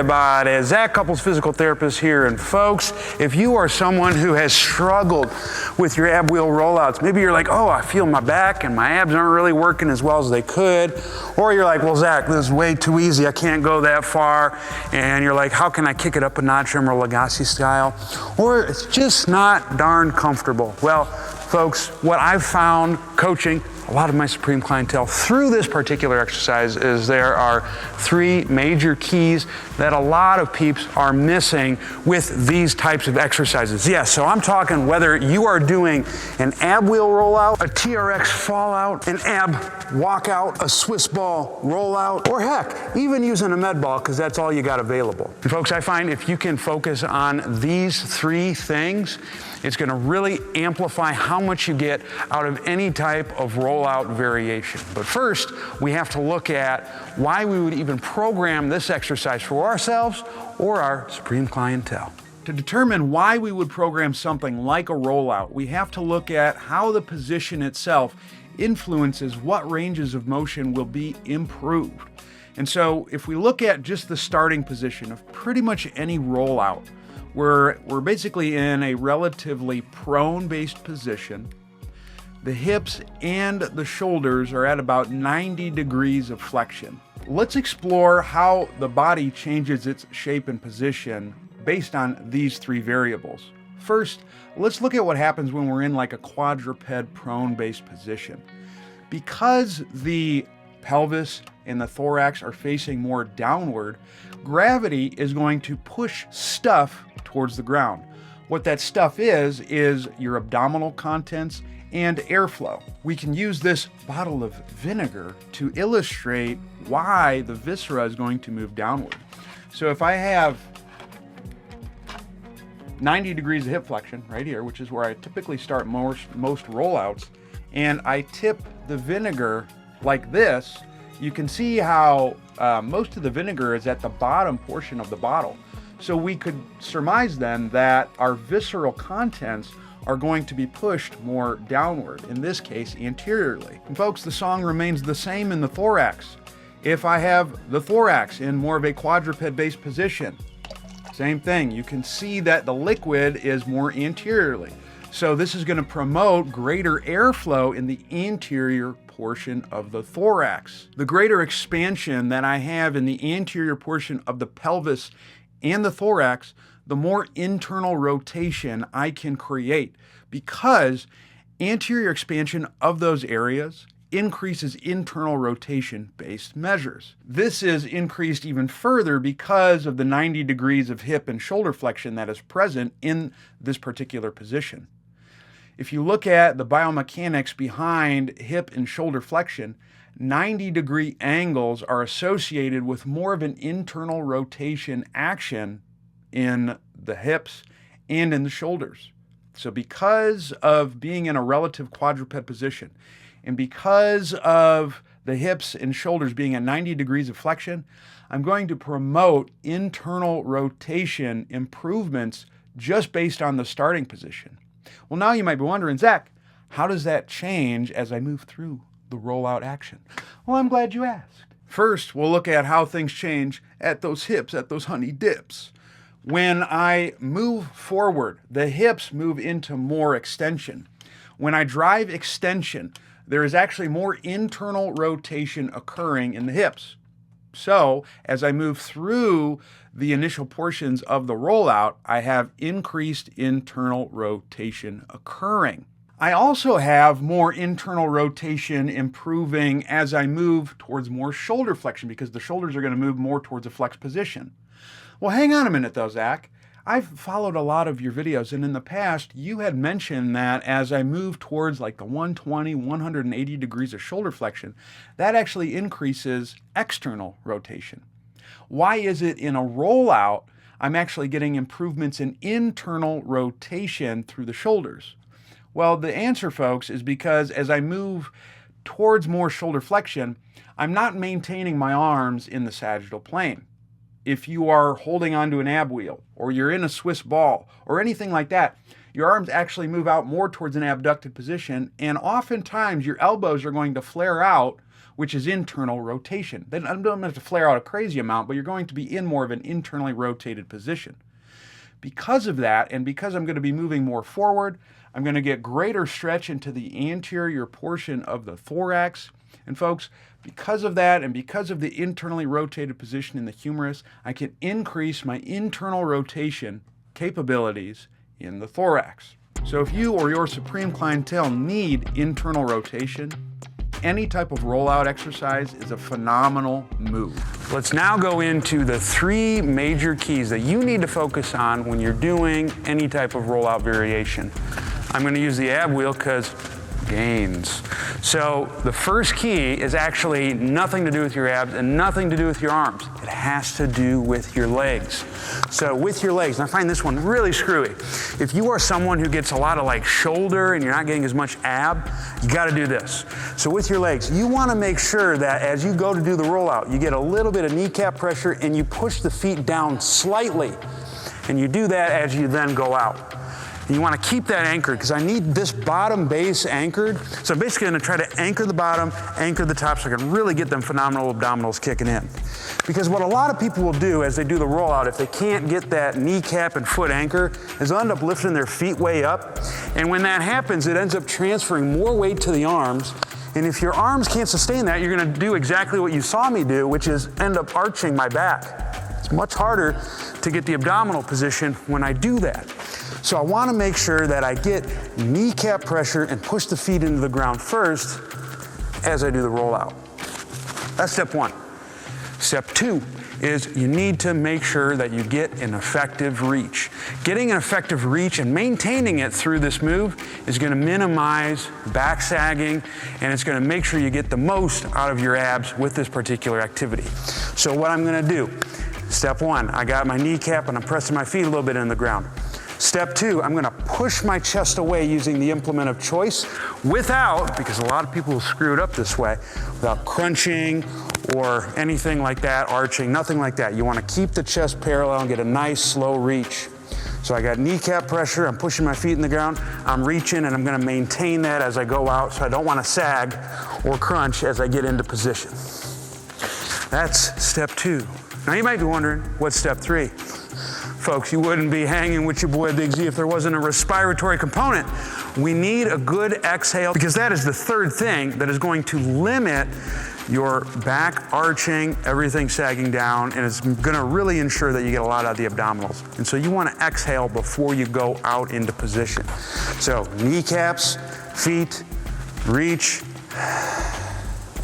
everybody. Zach Couples, physical therapist here. And folks, if you are someone who has struggled with your ab wheel rollouts, maybe you're like, oh, I feel my back and my abs aren't really working as well as they could. Or you're like, well, Zach, this is way too easy. I can't go that far. And you're like, how can I kick it up a notch in Lagasse style? Or it's just not darn comfortable. Well, folks, what I've found coaching a lot of my Supreme clientele through this particular exercise is there are three major keys that a lot of peeps are missing with these types of exercises. Yes, so I'm talking whether you are doing an ab wheel rollout, a TRX fallout, an ab walkout, a Swiss ball rollout, or heck, even using a med ball because that's all you got available. And folks, I find if you can focus on these three things, it's going to really amplify how much you get out of any type of rollout variation. But first, we have to look at why we would even program this exercise for ourselves or our Supreme clientele. To determine why we would program something like a rollout, we have to look at how the position itself influences what ranges of motion will be improved. And so if we look at just the starting position of pretty much any rollout, we're basically in a relatively prone-based position. The hips and the shoulders are at about 90 degrees of flexion. Let's explore how the body changes its shape and position based on these three variables. First, let's look at what happens when we're in like a quadruped prone-based position. Because the pelvis and the thorax are facing more downward, gravity is going to push stuff towards the ground. What that stuff is your abdominal contents and airflow. We can use this bottle of vinegar to illustrate why the viscera is going to move downward. So if I have 90 degrees of hip flexion right here, which is where I typically start most rollouts, and I tip the vinegar like this, you can see how most of the vinegar is at the bottom portion of the bottle. So we could surmise then that our visceral contents are going to be pushed more downward, in this case anteriorly. And folks, the song remains the same in the thorax. If I have the thorax in more of a quadruped-based position, same thing. You can see that the liquid is more anteriorly. So this is going to promote greater airflow in the anterior portion of the thorax. The greater expansion that I have in the anterior portion of the pelvis and the thorax, the more internal rotation I can create, because anterior expansion of those areas increases internal rotation-based measures. This is increased even further because of the 90 degrees of hip and shoulder flexion that is present in this particular position. If you look at the biomechanics behind hip and shoulder flexion, 90-degree angles are associated with more of an internal rotation action in the hips and in the shoulders. So because of being in a relative quadruped position, and because of the hips and shoulders being at 90 degrees of flexion, I'm going to promote internal rotation improvements just based on the starting position. Well, now you might be wondering, Zach, how does that change as I move through the rollout action? Well, I'm glad you asked. First, we'll look at how things change at those hips, at those honey dips. When I move forward, the hips move into more extension. When I drive extension, there is actually more internal rotation occurring in the hips. So as I move through the initial portions of the rollout, I have increased internal rotation occurring. I also have more internal rotation improving as I move towards more shoulder flexion, because the shoulders are going to move more towards a flexed position. Well, hang on a minute though, Zach. I've followed a lot of your videos, and in the past, you had mentioned that as I move towards like the 120, 180 degrees of shoulder flexion, that actually increases external rotation. Why is it in a rollout, I'm actually getting improvements in internal rotation through the shoulders? Well, the answer, folks, is because as I move towards more shoulder flexion, I'm not maintaining my arms in the sagittal plane. If you are holding onto an ab wheel, or you're in a Swiss ball, or anything like that, your arms actually move out more towards an abducted position, and oftentimes your elbows are going to flare out which is internal rotation. Then I don't have to flare out a crazy amount, but you're going to be in more of an internally rotated position. Because of that, and because I'm going to be moving more forward, I'm going to get greater stretch into the anterior portion of the thorax. And folks, because of that, and because of the internally rotated position in the humerus, I can increase my internal rotation capabilities in the thorax. So if you or your supreme clientele need internal rotation, any type of rollout exercise is a phenomenal move. Let's now go into the 3 major keys that you need to focus on when you're doing any type of rollout variation. I'm going to use the ab wheel because gains. So the first key is actually nothing to do with your abs and nothing to do with your arms. It has to do with your legs. So with your legs, and I find this one really screwy. If you are someone who gets a lot of like shoulder and you're not getting as much ab, you got to do this. So with your legs, you want to make sure that as you go to do the rollout, you get a little bit of kneecap pressure and you push the feet down slightly. And you do that as you then go out. And you want to keep that anchored because I need this bottom base anchored. So I'm basically going to try to anchor the bottom, anchor the top so I can really get them phenomenal abdominals kicking in. Because what a lot of people will do as they do the rollout, if they can't get that kneecap and foot anchor, is they'll end up lifting their feet way up. And when that happens, it ends up transferring more weight to the arms. And if your arms can't sustain that, you're going to do exactly what you saw me do, which is end up arching my back. It's much harder to get the abdominal position when I do that. So I want to make sure that I get kneecap pressure and push the feet into the ground first as I do the rollout. That's step 1. Step 2 is you need to make sure that you get an effective reach. Getting an effective reach and maintaining it through this move is going to minimize back sagging, and it's going to make sure you get the most out of your abs with this particular activity. So what I'm going to do, step 1, I got my kneecap and I'm pressing my feet a little bit in the ground. Step 2, I'm going to push my chest away using the implement of choice without, because a lot of people will screw it up this way, without crunching or anything like that, arching, nothing like that. You want to keep the chest parallel and get a nice slow reach. So I got kneecap pressure, I'm pushing my feet in the ground, I'm reaching, and I'm going to maintain that as I go out, so I don't want to sag or crunch as I get into position. That's step 2. Now you might be wondering, what's step 3? Folks, you wouldn't be hanging with your boy Big Z if there wasn't a respiratory component. We need a good exhale because that is the third thing that is going to limit your back arching, everything sagging down, and it's going to really ensure that you get a lot out of the abdominals. And so you want to exhale before you go out into position. So kneecaps, feet, reach,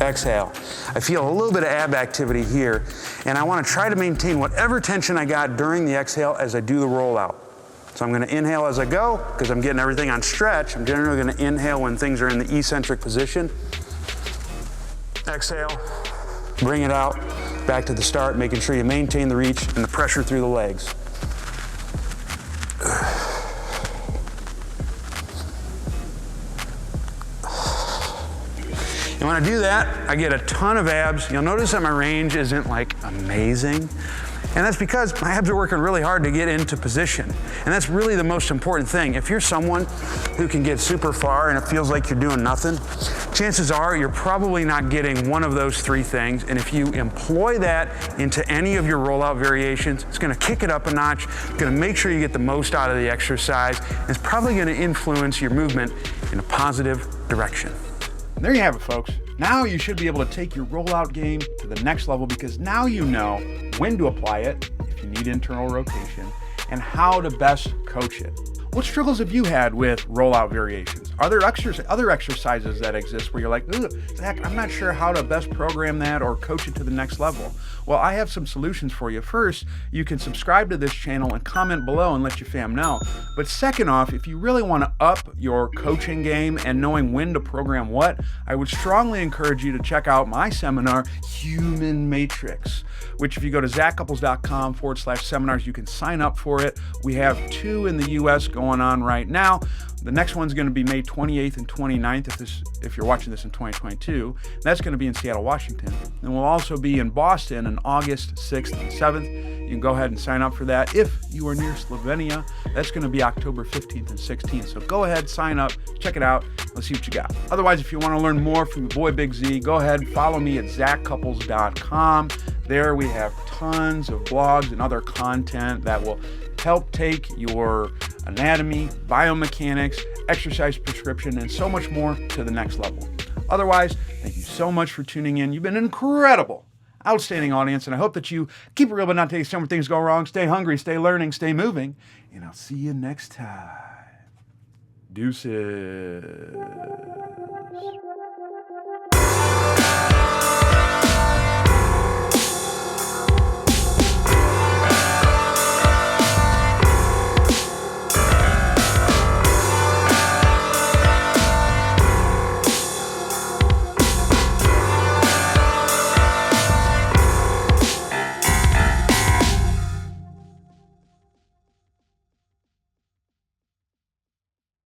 exhale. I feel a little bit of ab activity here, and I want to try to maintain whatever tension I got during the exhale as I do the rollout. So I'm going to inhale as I go because I'm getting everything on stretch. I'm generally going to inhale when things are in the eccentric position. Exhale, bring it out, back to the start, making sure you maintain the reach and the pressure through the legs. And when I do that, I get a ton of abs. You'll notice that my range isn't like amazing. And that's because my abs are working really hard to get into position. And that's really the most important thing. If you're someone who can get super far and it feels like you're doing nothing, chances are you're probably not getting one of those 3 things. And if you employ that into any of your rollout variations, it's going to kick it up a notch. It's going to make sure you get the most out of the exercise. And it's probably going to influence your movement in a positive direction. There you have it, folks. Now you should be able to take your rollout game to the next level because now you know when to apply it, if you need internal rotation, and how to best coach it. What struggles have you had with rollout variations? Are there other exercises that exist where you're like, Zach, I'm not sure how to best program that or coach it to the next level? Well, I have some solutions for you. First, you can subscribe to this channel and comment below and let your fam know. But second off, if you really want to up your coaching game and knowing when to program what, I would strongly encourage you to check out my seminar, Human Matrix, which if you go to zachcouples.com/seminars, you can sign up for it. We have 2 in the US going on right now. The next one's going to be May 28th and 29th if you're watching this in 2022. That's going to be in Seattle, Washington. And we'll also be in Boston on August 6th and 7th. You can go ahead and sign up for that. If you are near Slovenia, that's going to be October 15th and 16th. So go ahead, sign up, check it out. Let's see what you got. Otherwise, if you want to learn more from your boy Big Z, go ahead and follow me at zachcouples.com. There we have tons of blogs and other content that will help take your anatomy, biomechanics, exercise prescription, and so much more to the next level. Otherwise, thank you so much for tuning in. You've been an incredible, outstanding audience, and I hope that you keep it real but not take some things go wrong. Stay hungry, stay learning, stay moving, and I'll see you next time. Deuces.